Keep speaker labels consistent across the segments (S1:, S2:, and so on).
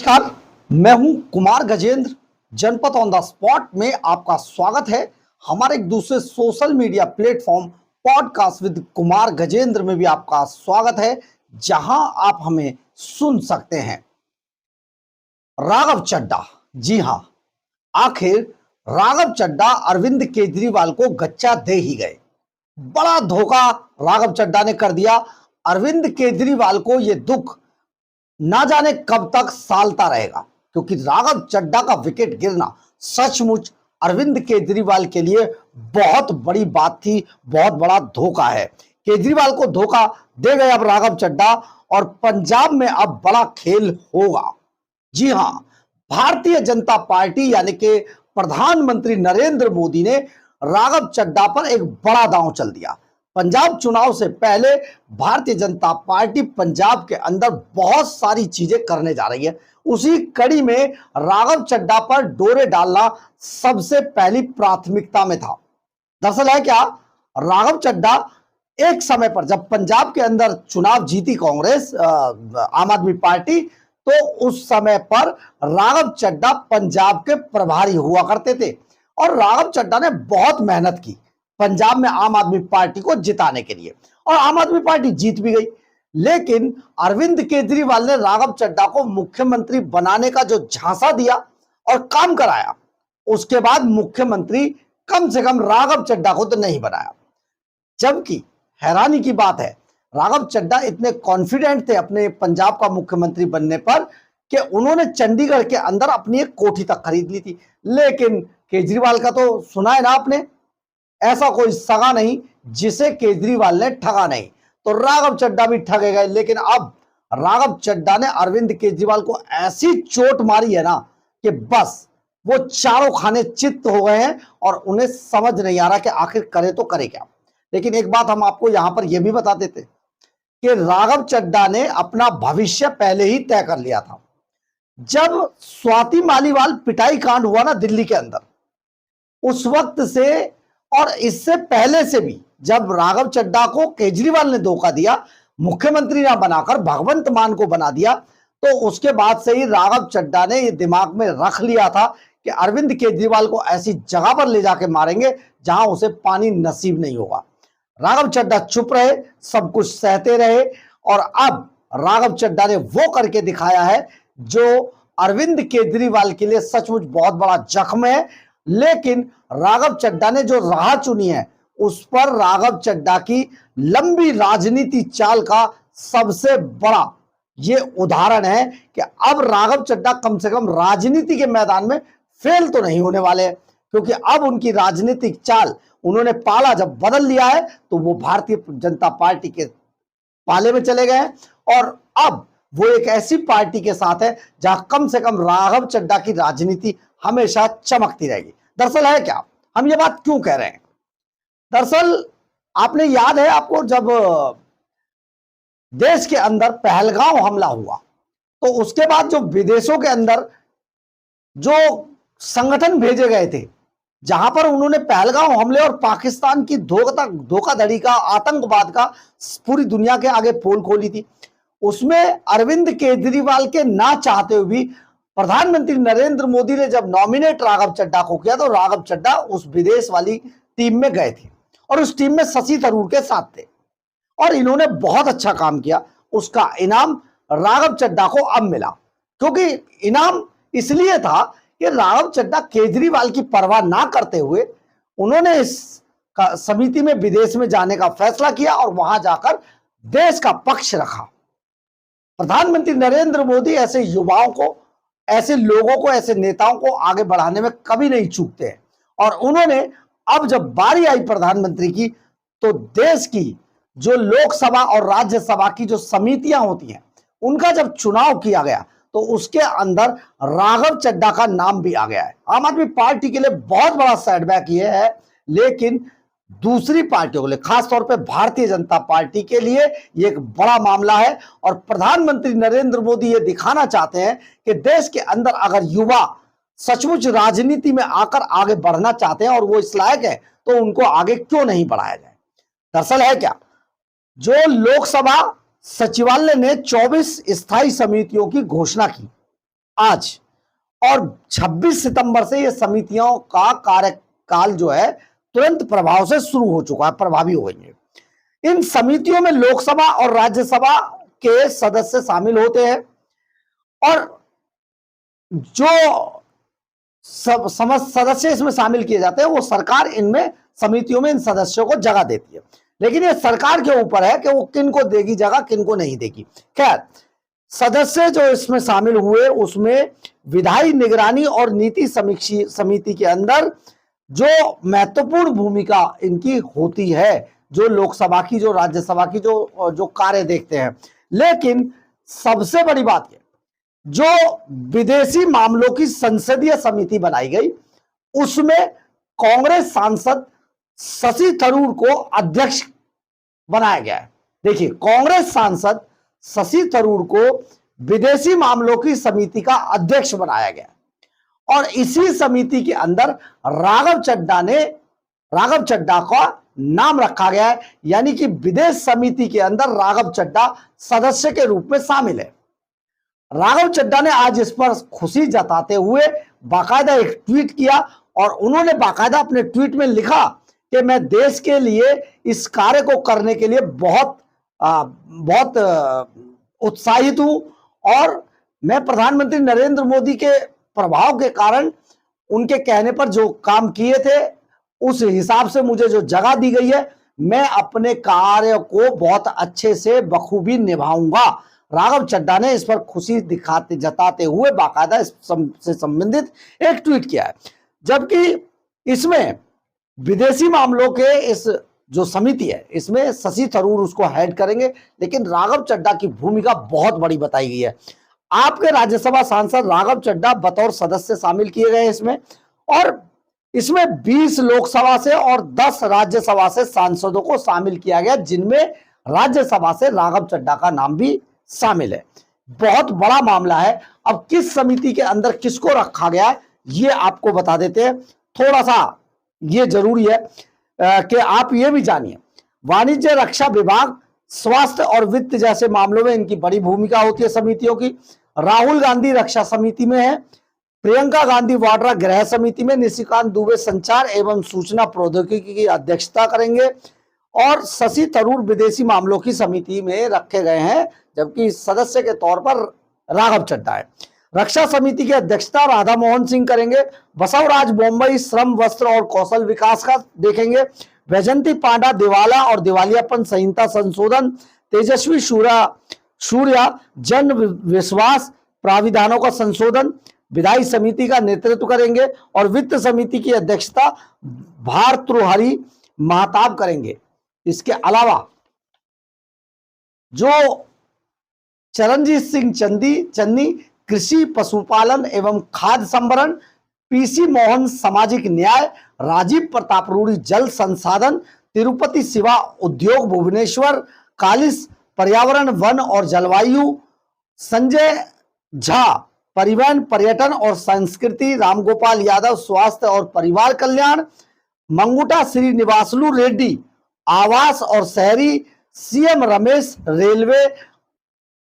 S1: नमस्कार। मैं हूं कुमार गजेंद्र। जनपद ऑन द स्पॉट में आपका स्वागत है। हमारे एक दूसरे social media platform podcast with Kumar Gajendra में भी आपका स्वागत है, जहां आप हमें सुन सकते हैं। राघव चड्ढा, जी हां, आखिर राघव चड्ढा अरविंद केजरीवाल को गच्चा दे ही गए। बड़ा धोखा राघव चड्ढा ने कर दिया। अरविंद केजरीवाल को यह दुख ना जाने कब तक सालता रहेगा, क्योंकि राघव चड्ढा का विकेट गिरना सचमुच अरविंद केजरीवाल के लिए बहुत बड़ी बात थी, बहुत बड़ा धोखा है। केजरीवाल को धोखा दे गए अब राघव चड्ढा, और पंजाब में अब बड़ा खेल होगा। जी हां, भारतीय जनता पार्टी यानी कि प्रधानमंत्री नरेंद्र मोदी ने राघव चड्ढा पर एक बड़ा दांव चल दिया। पंजाब चुनाव से पहले भारतीय जनता पार्टी पंजाब के अंदर बहुत सारी चीजें करने जा रही है। उसी कड़ी में राघव चड्ढा पर डोरे डालना सबसे पहली प्राथमिकता में था। दरअसल है क्या, राघव चड्ढा एक समय पर जब पंजाब के अंदर चुनाव जीती कांग्रेस आम आदमी पार्टी, तो उस समय पर राघव चड्ढा पंजाब के प्रभारी हुआ करते थे और राघव चड्ढा ने बहुत मेहनत की पंजाब में आम आदमी पार्टी को जिताने के लिए, और आम आदमी पार्टी जीत भी गई। लेकिन अरविंद केजरीवाल ने राघव चड्ढा को मुख्यमंत्री बनाने का जो झांसा दिया और काम कराया, उसके बाद मुख्यमंत्री कम से कम राघव चड्ढा को तो नहीं बनाया। जबकि हैरानी की बात है, राघव चड्ढा इतने कॉन्फिडेंट थे अपने पंजाब का मुख्यमंत्री बनने पर कि उन्होंने चंडीगढ़ के अंदर अपनी एक कोठी तक खरीद ली थी। लेकिन केजरीवाल का तो सुना है ना आपने, ऐसा कोई सगा नहीं जिसे केजरीवाल ने ठगा नहीं। तो राघव चड्ढा भी ठगे गए। लेकिन अब राघव चड्ढा ने अरविंद केजरीवाल को ऐसी चोट मारी है ना कि बस वो चारों खाने चित्त हो गए हैं और उन्हें समझ नहीं आ रहा कि आखिर करे तो करे क्या। लेकिन एक बात हम आपको यहां पर यह भी बता देते कि राघव चड्ढा ने अपना भविष्य पहले ही तय कर लिया था। जब स्वाति मालीवाल पिटाई कांड हुआ ना दिल्ली के अंदर, उस वक्त से और इससे पहले से भी जब राघव चड्ढा को केजरीवाल ने धोखा दिया, मुख्यमंत्री ना बनाकर भगवंत मान को बना दिया, तो उसके बाद से ही राघव चड्ढा ने ये दिमाग में रख लिया था कि अरविंद केजरीवाल को ऐसी जगह पर ले जाके मारेंगे जहां उसे पानी नसीब नहीं होगा। राघव चड्ढा चुप रहे, सब कुछ सहते रहे, और अब राघव चड्ढा ने वो करके दिखाया है जो अरविंद केजरीवाल के लिए सचमुच बहुत बड़ा जख्म है। लेकिन राघव चड्ढा ने जो राह चुनी है, उस पर राघव चड्ढा की लंबी राजनीति चाल का सबसे बड़ा ये उदाहरण है कि अब राघव चड्ढा कम से कम राजनीति के मैदान में फेल तो नहीं होने वाले हैं, क्योंकि अब उनकी राजनीतिक चाल उन्होंने पाला जब बदल लिया है, तो वो भारतीय जनता पार्टी के पाले में चले गए हैं और अब वो एक ऐसी पार्टी के साथ है जहां कम से कम राघव चड्ढा की राजनीति हमेशा चमकती रहेगी। दरअसल है क्या, हम ये बात क्यों कह रहे हैं? दरअसल आपने याद है आपको, जब देश के अंदर पहलगांव हमला हुआ, तो उसके बाद जो विदेशों के अंदर जो संगठन भेजे गए थे, जहां पर उन्होंने पहलगांव हमले और पाकिस्तान की धोखाधड़ी का, आतंकवाद का पूरी दुनिया के आगे पोल खोली थी, उसमें अरविंद केजरीवाल के ना चाहते हुए भी प्रधानमंत्री नरेंद्र मोदी ने जब नॉमिनेट राघव चड्ढा को किया, तो राघव चड्ढा उस विदेश वाली टीम में गए थे और उस टीम में शशि थरूर के साथ थे और इन्होंने बहुत अच्छा काम किया। उसका इनाम राघव चड्ढा को अब मिला, क्योंकि इनाम इसलिए था कि राघव चड्ढा केजरीवाल की परवाह ना करते हुए उन्होंने इस समिति में विदेश में जाने का फैसला किया और वहां जाकर देश का पक्ष रखा। प्रधानमंत्री नरेंद्र मोदी ऐसे युवाओं को, ऐसे लोगों को, ऐसे नेताओं को आगे बढ़ाने में कभी नहीं चूकते हैं, और उन्होंने अब जब बारी आई प्रधानमंत्री की, तो देश की जो लोकसभा और राज्यसभा की जो समितियां होती हैं, उनका जब चुनाव किया गया, तो उसके अंदर राघव चड्ढा का नाम भी आ गया है। आम आदमी पार्टी के लिए बहुत बड़ा सेटबैक ये है, लेकिन दूसरी पार्टियों के लिए, खासतौर पे भारतीय जनता पार्टी के लिए ये एक बड़ा मामला है। और प्रधानमंत्री नरेंद्र मोदी ये दिखाना चाहते हैं कि देश के अंदर अगर युवा सचमुच राजनीति में आकर आगे बढ़ना चाहते हैं और वो इस लायक है, तो उनको आगे क्यों नहीं बढ़ाया जाए। दरअसल है क्या, जो लोकसभा सचिवालय ने 24 स्थायी समितियों की घोषणा की, आज, और 26 सितंबर से ये समितियों का कार्यकाल जो है तुरंत प्रभाव से शुरू हो चुका है, प्रभावी हो गई है। इन समितियों में लोकसभा और राज्यसभा के सदस्य शामिल होते हैं और जो सदस्य इसमें शामिल किए जाते हैं वो सरकार इनमें समितियों में इन सदस्यों को जगह देती है, लेकिन ये सरकार के ऊपर है कि वो किनको देगी जगह, किनको नहीं देगी। खैर, सदस्य जो इसमें शामिल हुए उसमें विधायी निगरानी और नीति समिति के अंदर जो महत्वपूर्ण भूमिका इनकी होती है, जो लोकसभा की, जो राज्यसभा की जो कार्य देखते हैं। लेकिन सबसे बड़ी बात है, जो विदेशी मामलों की संसदीय समिति बनाई गई उसमें कांग्रेस सांसद शशि थरूर को अध्यक्ष बनाया गया है। देखिए, कांग्रेस सांसद शशि थरूर को विदेशी मामलों की समिति का अध्यक्ष बनाया गया और इसी समिति के अंदर राघव चड्ढा का नाम रखा गया है, यानी कि विदेश समिति के अंदर राघव चड्ढा सदस्य के रूप में शामिल है। राघव चड्ढा ने आज इस पर खुशी जताते हुए बाकायदा एक ट्वीट किया और उन्होंने बाकायदा अपने ट्वीट में लिखा कि मैं देश के लिए इस कार्य को करने के लिए बहुत उत्साहित हूं और मैं प्रधानमंत्री नरेंद्र मोदी के प्रभाव के कारण उनके कहने पर जो काम किए थे उस हिसाब से मुझे जो जगह दी गई है, मैं अपने कार्य को बहुत अच्छे से बखूबी निभाऊंगा। राघव चड्ढा ने इस पर खुशी जताते हुए बाकायदा इससे संबंधित एक ट्वीट किया है। जबकि इसमें विदेशी मामलों के इस जो समिति है इसमें शशि थरूर उसको हेड करेंगे, लेकिन राघव चड्ढा की भूमिका बहुत बड़ी बताई गई है। आपके राज्यसभा सांसद राघव चड्ढा बतौर सदस्य शामिल किए गए इसमें, और इसमें 20 लोकसभा से और 10 राज्यसभा से सांसदों को शामिल किया गया, जिनमें राज्यसभा से राघव चड्ढा का नाम भी शामिल है। बहुत बड़ा मामला है। अब किस समिति के अंदर किसको रखा गया है ये आपको बता देते हैं। थोड़ा सा ये जरूरी है कि आप ये भी जानिए, वाणिज्य, रक्षा विभाग, स्वास्थ्य और वित्त जैसे मामलों में इनकी बड़ी भूमिका होती है समितियों की। राहुल गांधी रक्षा समिति में है, प्रियंका गांधी वाड्रा गृह समिति में, निशिकांत दुबे संचार एवं सूचना प्रौद्योगिकी की अध्यक्षता करेंगे और शशि थरूर विदेशी मामलों की समिति में रखे गए हैं, जबकि सदस्य के तौर पर राघव चड्ढा है। रक्षा समिति की अध्यक्षता राधा मोहन सिंह करेंगे। बसवराज बोम्बई श्रम, वस्त्र और कौशल विकास का देखेंगे। वैजंती पांडा दिवाला और दिवालियापन संहिता संशोधन। तेजस्वी सूर्या जन विश्वास प्राविधानों का संशोधन। विधायी समिति का नेतृत्व करेंगे और वित्त समिति की अध्यक्षता भार्तृहरि महताब करेंगे। इसके अलावा जो चरणजीत सिंह चन्नी कृषि, पशुपालन एवं खाद्य संभरण, पीसी मोहन सामाजिक न्याय, राजीव प्रताप रूडी जल संसाधन, तिरुपति शिवा उद्योग, भुवनेश्वर कालिस पर्यावरण, वन और जलवायु, संजय झा परिवहन, पर्यटन और संस्कृति, रामगोपाल यादव स्वास्थ्य और परिवार कल्याण, मंगुटा श्रीनिवासलू रेड्डी आवास और शहरी, सीएम रमेश रेलवे,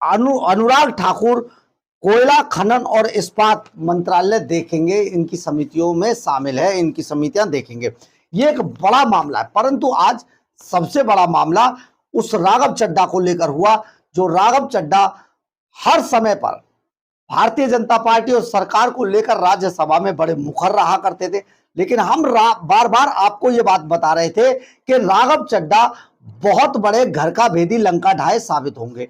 S1: अनुराग ठाकुर कोयला खनन और इस्पात मंत्रालय देखेंगे। इनकी समितियों में शामिल है, इनकी समितियां देखेंगे। ये एक बड़ा मामला है, परंतु आज सबसे बड़ा मामला उस राघव चड्ढा को लेकर हुआ, जो राघव चड्ढा हर समय पर भारतीय जनता पार्टी और सरकार को लेकर राज्यसभा में बड़े मुखर रहा करते थे। लेकिन हम बार बार आपको ये बात बता रहे थे कि राघव चड्ढा बहुत बड़े घर का भेदी लंका ढाए साबित होंगे।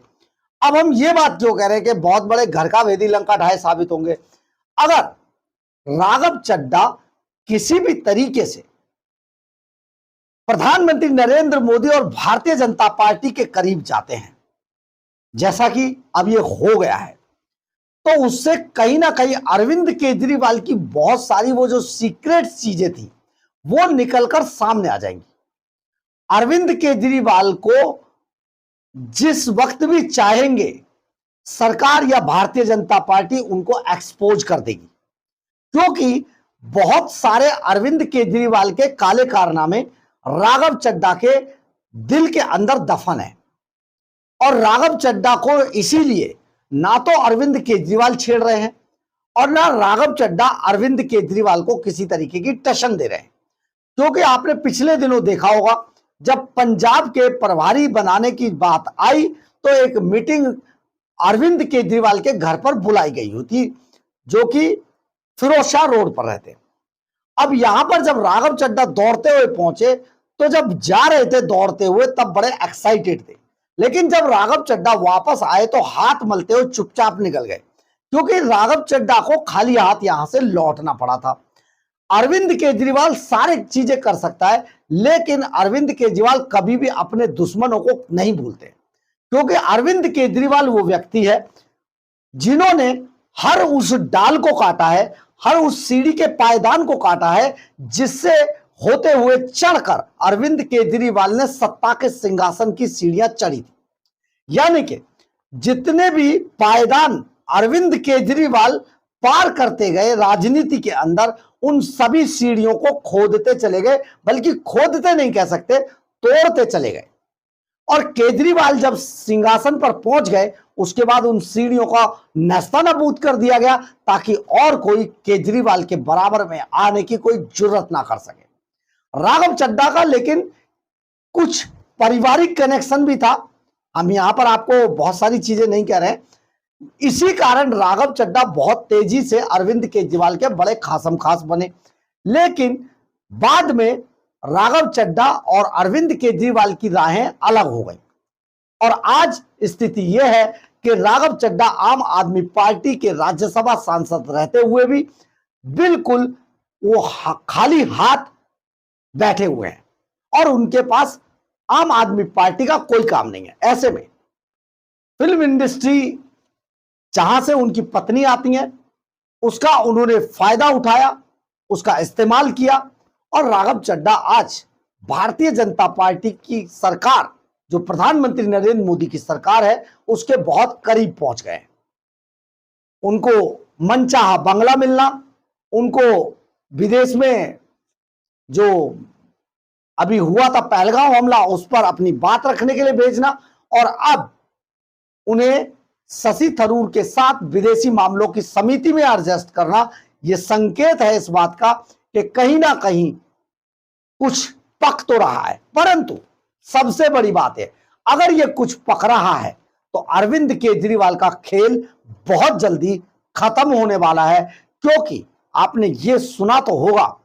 S1: अब हम ये बात क्यों कह रहे हैं कि बहुत बड़े घर का भेदी लंका ढाए साबित होंगे? अगर राघव चड्ढा किसी भी तरीके से प्रधानमंत्री नरेंद्र मोदी और भारतीय जनता पार्टी के करीब जाते हैं, जैसा कि अब ये हो गया है, तो उससे कहीं ना कहीं अरविंद केजरीवाल की बहुत सारी वो जो सीक्रेट चीजें थी वो निकलकर सामने आ जाएंगी। अरविंद केजरीवाल को जिस वक्त भी चाहेंगे सरकार या भारतीय जनता पार्टी उनको एक्सपोज कर देगी, क्योंकि बहुत सारे अरविंद केजरीवाल के काले कारनामे राघव चड्ढा के दिल के अंदर दफन है। और राघव चड्ढा को इसीलिए ना तो अरविंद केजरीवाल छेड़ रहे हैं, और ना राघव चड्ढा अरविंद केजरीवाल को किसी तरीके की टशन दे रहे हैं। क्योंकि आपने पिछले दिनों देखा होगा, जब पंजाब के प्रभारी बनाने की बात आई तो एक मीटिंग अरविंद केजरीवाल के घर पर बुलाई गई होती, जो कि फिरोजशाह रोड पर रहते। अब यहां पर जब राघव चड्ढा दौड़ते हुए पहुंचे, तो जब जा रहे थे दौड़ते हुए तब बड़े एक्साइटेड थे, लेकिन जब राघव चड्ढा वापस आए तो हाथ मलते हुए चुपचाप निकल गए, क्योंकि राघव चड्ढा को खाली हाथ यहां से लौटना पड़ा था। अरविंद केजरीवाल सारी चीजें कर सकता है, लेकिन अरविंद केजरीवाल कभी भी अपने दुश्मनों को नहीं भूलते, क्योंकि अरविंद केजरीवाल वो व्यक्ति है जिन्होंने हर उस डाल को काटा है, हर उस सीढ़ी के पायदान को काटा है जिससे होते हुए चढ़कर अरविंद केजरीवाल ने सत्ता के सिंहासन की सीढ़ियां चढ़ी थी। यानी कि जितने भी पायदान अरविंद केजरीवाल पार करते गए राजनीति के अंदर, उन सभी सीढ़ियों को खोदते चले गए, बल्कि खोदते नहीं कह सकते, तोड़ते चले गए। और केजरीवाल जब सिंहासन पर पहुंच गए, उसके बाद उन सीढ़ियों का नेस्तनाबूद कर दिया गया, ताकि और कोई केजरीवाल के बराबर में आने की कोई जुर्रत ना कर सके। राघव चड्ढा का लेकिन कुछ पारिवारिक कनेक्शन भी था। हम यहां पर आपको बहुत सारी चीजें नहीं कह रहे, इसी कारण राघव चड्ढा बहुत तेजी से अरविंद केजरीवाल के बड़े खासम खास बने। लेकिन बाद में राघव चड्ढा और अरविंद केजरीवाल की राहें अलग हो गई, और आज स्थिति यह है कि राघव चड्ढा आम आदमी पार्टी के राज्यसभा सांसद रहते हुए भी बिल्कुल वो खाली हाथ बैठे हुए हैं, और उनके पास आम आदमी पार्टी का कोई काम नहीं है। ऐसे में फिल्म इंडस्ट्री जहां से उनकी पत्नी आती है, उसका उन्होंने फायदा उठाया, उसका इस्तेमाल किया, और राघव चड्ढा आज भारतीय जनता पार्टी की सरकार, जो प्रधानमंत्री नरेंद्र मोदी की सरकार है, उसके बहुत करीब पहुंच गए। उनको मनचाहा बंगला मिलना, उनको विदेश में जो अभी हुआ था पहलगांव हमला, उस पर अपनी बात रखने के लिए भेजना, और अब उन्हें शशि थरूर के साथ विदेशी मामलों की समिति में एडजस्ट करना, यह संकेत है इस बात का कि कहीं ना कहीं कुछ पक तो रहा है। परंतु सबसे बड़ी बात है, अगर यह कुछ पक रहा है तो अरविंद केजरीवाल का खेल बहुत जल्दी खत्म होने वाला है, क्योंकि आपने ये सुना तो होगा,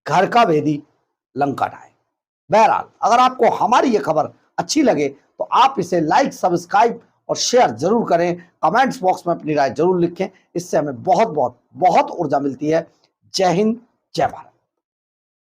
S1: घर का भेदी लंका ढाए। बहरहाल, अगर आपको हमारी ये खबर अच्छी लगे तो आप इसे लाइक, सब्सक्राइब और शेयर जरूर करें। कमेंट्स बॉक्स में अपनी राय जरूर लिखें, इससे हमें बहुत बहुत बहुत ऊर्जा मिलती है। जय हिंद, जय भारत।